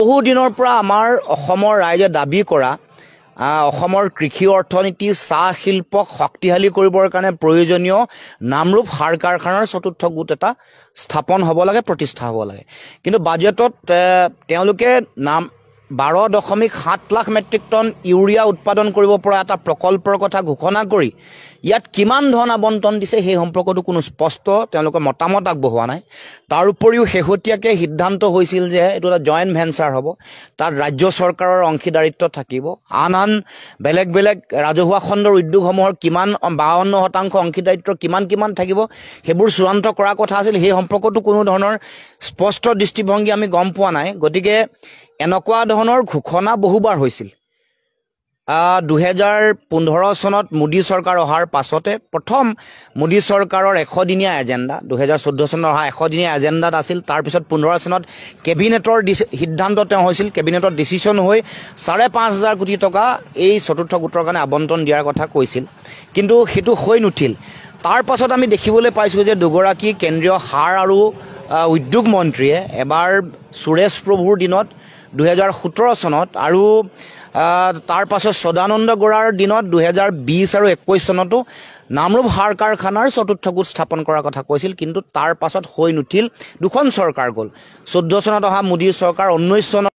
বহু দিনৰ পৰা আমাৰ অসমৰ ৰাইজে দাবী কৰা অসমৰ কৃষি অৰ্থনীতি চাহ শিল্পক শক্তিশালী কৰিবৰ কাৰণে প্ৰয়োজনীয় নামৰূপ সাৰ কাৰখানাৰ চতুৰ্থ গোট এটা স্থাপন হ'ব লাগে, প্ৰতিষ্ঠা হ'ব লাগে। কিন্তু বাজেটত তেওঁলোকে 12.7 লাখ মেট্ৰিক টন ইউৰিয়া উৎপাদন কৰিব পৰা এটা প্ৰকল্পৰ কথা ঘোষণা কৰি ইয়াত কিমান ধন আবণ্টন দিছে সেই সম্পৰ্কতো কোনো স্পষ্ট তেওঁলোকৰ মতামত আগবঢ়োৱা নাই। তাৰ উপৰিও শেহতীয়াকৈ সিদ্ধান্ত হৈছিল যে এইটো এটা জইণ্ট ভেঞ্চাৰ হ'ব, তাত ৰাজ্য চৰকাৰৰ অংশীদাৰিত্ব থাকিব, আন বেলেগ বেলেগ ৰাজহুৱা খণ্ডৰ উদ্যোগসমূহৰ কিমান 52% অংশীদাৰিত্ব কিমান থাকিব সেইবোৰ চূড়ান্ত কৰাৰ কথা আছিল। সেই সম্পৰ্কতো কোনো ধৰণৰ স্পষ্ট দৃষ্টিভংগী আমি গম পোৱা নাই। গতিকে এনেকুৱা ধৰণৰ ঘোষণা বহুবাৰ হৈছিল। 2015 চনত মোদী চৰকাৰ অহাৰ পাছতে প্ৰথম মোদী চৰকাৰৰ 100 দিনীয়া এজেণ্ডা, 2014 চনত অহা 100 দিনীয়া এজেণ্ডাত আছিল। তাৰপিছত 15 চনত কেবিনেটৰ সিদ্ধান্ত হৈছিল, কেবিনেটৰ ডিচিশ্যন হৈ 5,500 কোটি টকা এই চতুৰ্থ গোটৰ কাৰণে আবণ্টন দিয়াৰ কথা কৈছিল, কিন্তু সেইটো হৈ নুঠিল। তাৰ পাছত আমি দেখিবলৈ পাইছোঁ যে দুগৰাকী কেন্দ্ৰীয় সাৰ আৰু উদ্যোগ মন্ত্ৰীয়ে এবাৰ সুৰেশ প্ৰভুৰ দিনত 2017 চনত আৰু তাৰ পাছত সদানন্দ গৌড়াৰ দিনত 2020 আৰু 21 চনতো নামৰূপ সাৰ কাৰখানাৰ চতুৰ্থ গোট স্থাপন কৰাৰ কথা কৈছিল, কিন্তু তাৰ পাছত হৈ নুঠিল। দুখন চৰকাৰ গ'ল, 14 চনত অহা মোদী চৰকাৰ, 19 চনত